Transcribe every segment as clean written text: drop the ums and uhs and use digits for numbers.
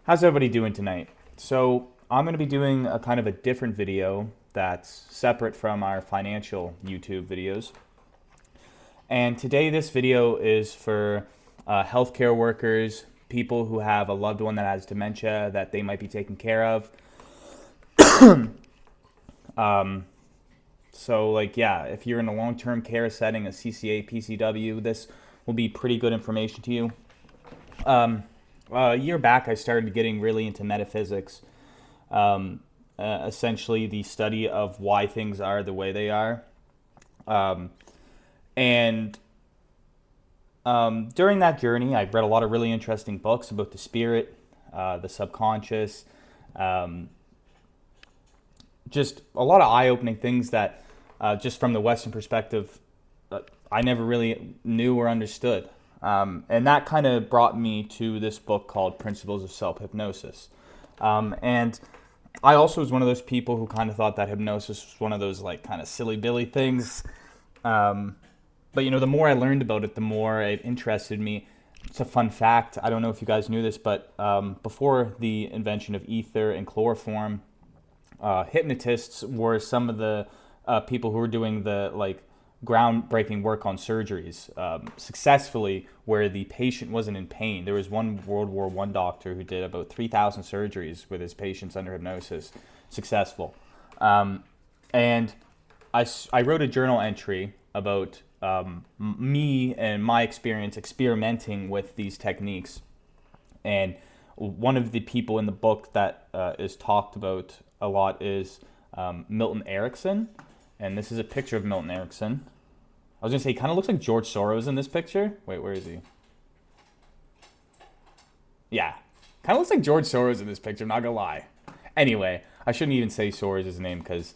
How's everybody doing tonight? So I'm going to be doing a kind of a different video that's separate from our financial YouTube videos. And today this video is for healthcare workers, people who have a loved one that has dementia that they might be taking care of. If you're in a long-term care setting, a CCA, PCW, this will be pretty good information to you. A year back, I started getting really into metaphysics, essentially the study of why things are the way they are. During that journey, I read a lot of really interesting books about the spirit, the subconscious, just a lot of eye-opening things that, just from the Western perspective, I never really knew or understood. And that kind of brought me to this book called Principles of Self-Hypnosis. And I also was one of those people who kind of thought that hypnosis was one of those like kind of silly billy things. But the more I learned about it, the more it interested me. It's a fun fact. I don't know if you guys knew this, but before the invention of ether and chloroform, hypnotists were some of the people who were doing the groundbreaking work on surgeries successfully, where the patient wasn't in pain. There was one World War I doctor who did about 3,000 surgeries with his patients under hypnosis, successful. And I wrote a journal entry about me and my experience experimenting with these techniques. And one of the people in the book that is talked about a lot is Milton Erickson. And this is a picture of Milton Erickson. I was going to say, he kind of looks like George Soros in this picture. Wait, where is he? Yeah, kind of looks like George Soros in this picture, I'm not going to lie. Anyway, I shouldn't even say Soros' name because,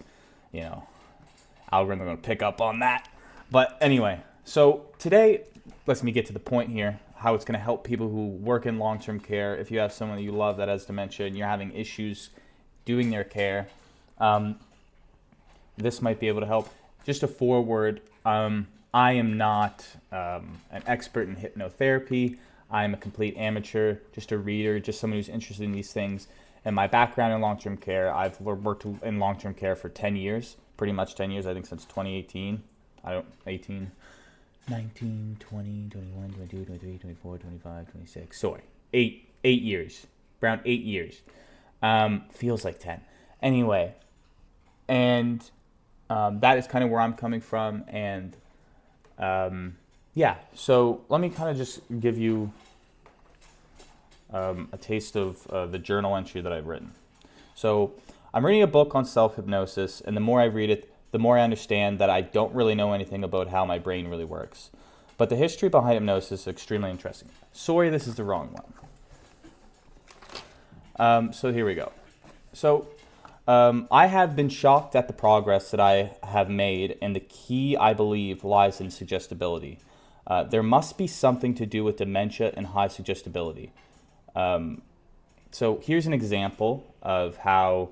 algorithm going to pick up on that. But anyway, so today, let me get to the point here, how it's going to help people who work in long-term care. If you have someone that you love that has dementia and you're having issues doing their care, this might be able to help. Just a foreword, I am not an expert in hypnotherapy. I'm a complete amateur, just a reader, just someone who's interested in these things. And my background in long-term care, I've worked in long-term care for 10 years, pretty much 10 years, I think since 2018. 19, 20, 21, 22, 23, 24, 25, 26. Sorry, 8 years, around 8 years. Feels like 10. Anyway, and that is kind of where I'm coming from, and so let me kind of just give you a taste of the journal entry that I've written. So I'm reading a book on self-hypnosis, and the more I read it, the more I understand that I don't really know anything about how my brain really works. But the history behind hypnosis is extremely interesting. Sorry, this is the wrong one. So here we go. So I have been shocked at the progress that I have made, and the key, I believe, lies in suggestibility. There must be something to do with dementia and high suggestibility. So here's an example of how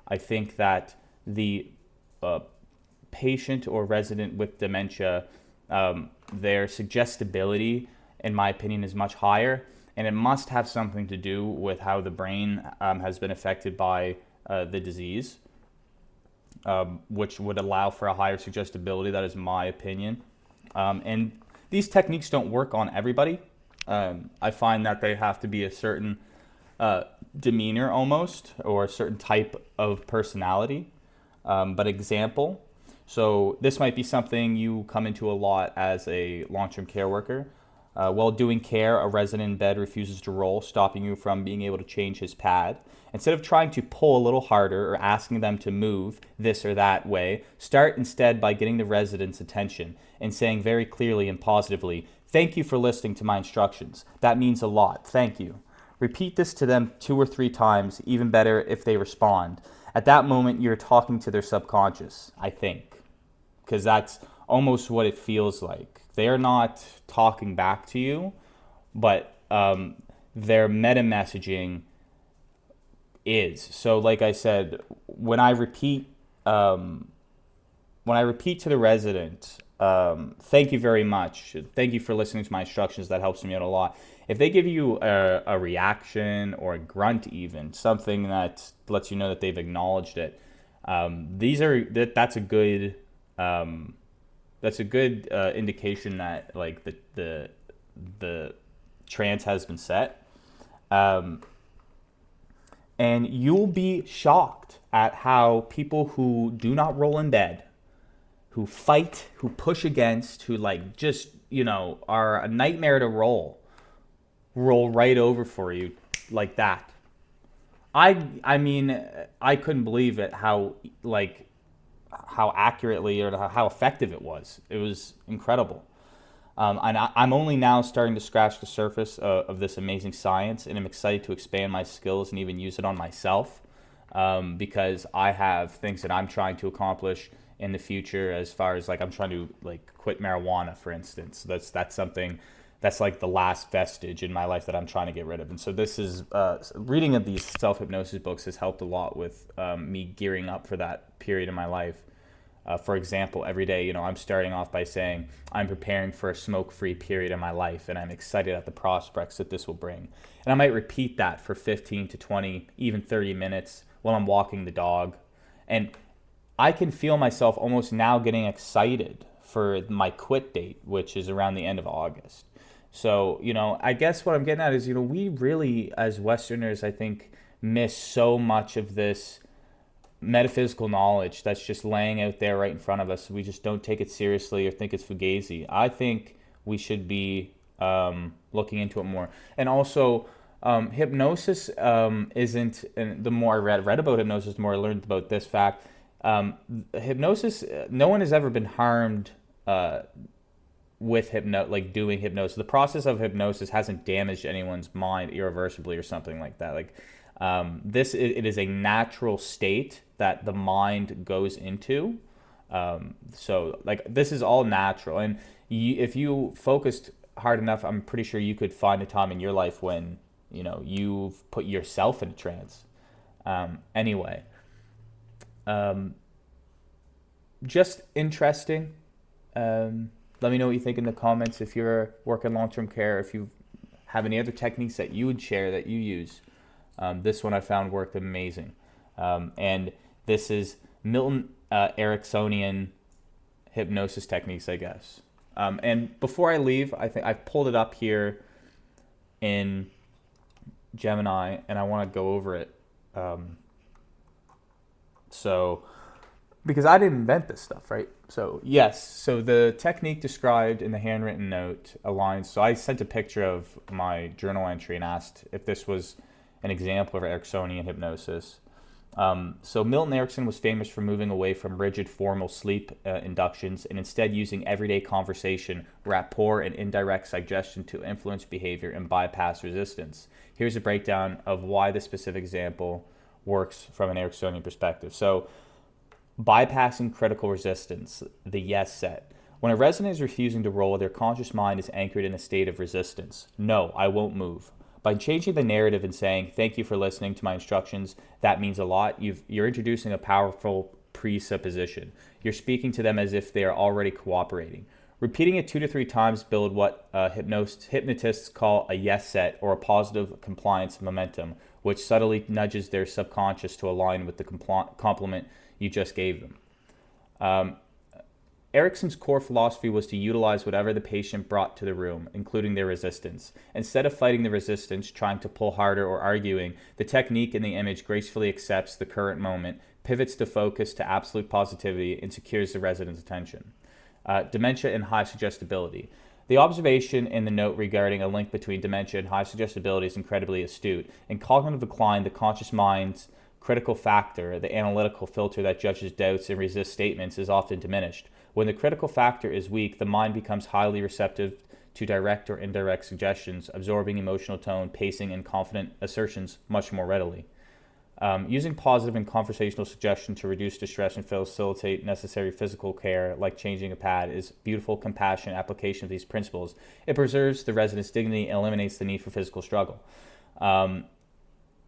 I think that the patient or resident with dementia, their suggestibility, in my opinion, is much higher, and it must have something to do with how the brain has been affected by the disease, which would allow for a higher suggestibility. That is my opinion. And these techniques don't work on everybody. I find that they have to be a certain demeanor almost, or a certain type of personality. But example, so this might be something you come into a lot as a long-term care worker. While doing care, a resident in bed refuses to roll, stopping you from being able to change his pad. Instead of trying to pull a little harder or asking them to move this or that way, start instead by getting the resident's attention and saying very clearly and positively, "Thank you for listening to my instructions. That means a lot. Thank you." Repeat this to them 2 or 3 times, even better if they respond. At that moment, you're talking to their subconscious, I think, because that's almost what it feels like. They're not talking back to you, but their meta messaging is. So like I said, when I repeat to the resident, thank you very much, thank you for listening to my instructions, that helps me out a lot, If they give you a reaction or a grunt, even something that lets you know that they've acknowledged it, that's a good indication that like the trance has been set. And you'll be shocked at how people who do not roll in bed, who fight, who push against, who like just, are a nightmare to roll right over for you like that. I mean, I couldn't believe it how accurately or how effective it was. It was incredible. And I'm only now starting to scratch the surface of this amazing science, and I'm excited to expand my skills and even use it on myself, because I have things that I'm trying to accomplish in the future, as far as like I'm trying to like quit marijuana, for instance. That's something that's like the last vestige in my life that I'm trying to get rid of. And so this is reading of these self-hypnosis books has helped a lot with me gearing up for that period in my life. For example, every day, I'm starting off by saying I'm preparing for a smoke-free period in my life, and I'm excited at the prospects that this will bring. And I might repeat that for 15 to 20, even 30 minutes while I'm walking the dog. And I can feel myself almost now getting excited for my quit date, which is around the end of August. So, I guess what I'm getting at is, we really, as Westerners, I think, miss so much of this metaphysical knowledge that's just laying out there right in front of us. We just don't take it seriously or think it's fugazi. I think we should be looking into it more. And also, hypnosis isn't, and the more I read about hypnosis, the more I learned about this fact. Hypnosis, no one has ever been harmed with doing hypnosis. The process of hypnosis hasn't damaged anyone's mind irreversibly or something like that. It is a natural state that the mind goes into. So this is all natural. And if you focused hard enough, I'm pretty sure you could find a time in your life when, you've put yourself in a trance. Anyway, just interesting. Let me know what you think in the comments. If you're working long-term care, if you have any other techniques that you would share that you use. This one I found worked amazing. And this is Milton Ericksonian hypnosis techniques, I guess. And before I leave, I think I've pulled it up here in Gemini, and I want to go over it. Because I didn't invent this stuff, right? So yes, so the technique described in the handwritten note aligns. So I sent a picture of my journal entry and asked if this was an example of Ericksonian hypnosis. So Milton Erickson was famous for moving away from rigid formal sleep inductions and instead using everyday conversation, rapport, and indirect suggestion to influence behavior and bypass resistance. Here's a breakdown of why this specific example works from an Ericksonian perspective. So bypassing critical resistance, the yes set. When a resident is refusing to roll, their conscious mind is anchored in a state of resistance. No, I won't move. By changing the narrative and saying, thank you for listening to my instructions, that means a lot, you're introducing a powerful presupposition. You're speaking to them as if they are already cooperating. Repeating it 2 to 3 times build what hypnotists call a yes set, or a positive compliance momentum, which subtly nudges their subconscious to align with the compliment you just gave them. Erickson's core philosophy was to utilize whatever the patient brought to the room, including their resistance. Instead of fighting the resistance, trying to pull harder, or arguing, the technique in the image gracefully accepts the current moment, pivots the focus to absolute positivity, and secures the resident's attention. Dementia and high suggestibility. The observation in the note regarding a link between dementia and high suggestibility is incredibly astute. In cognitive decline, the conscious mind's critical factor, the analytical filter that judges doubts and resists statements, is often diminished. When the critical factor is weak, the mind becomes highly receptive to direct or indirect suggestions, absorbing emotional tone, pacing, and confident assertions much more readily. Using positive and conversational suggestion to reduce distress and facilitate necessary physical care, like changing a pad, is beautiful, compassionate application of these principles. It preserves the resident's dignity and eliminates the need for physical struggle. And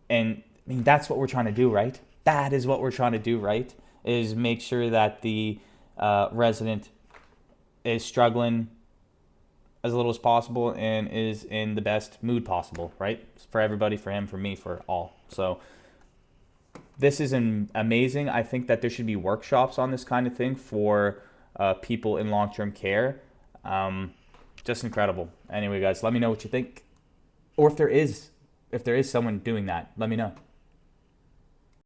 I mean, that's what we're trying to do, right? That is what we're trying to do, right? Is make sure that the resident is struggling as little as possible and is in the best mood possible, right? For everybody, for him, for me, for all. So this is amazing. I think that there should be workshops on this kind of thing for people in long-term care. Just incredible. Anyway, guys, let me know what you think. Or if there is someone doing that, let me know.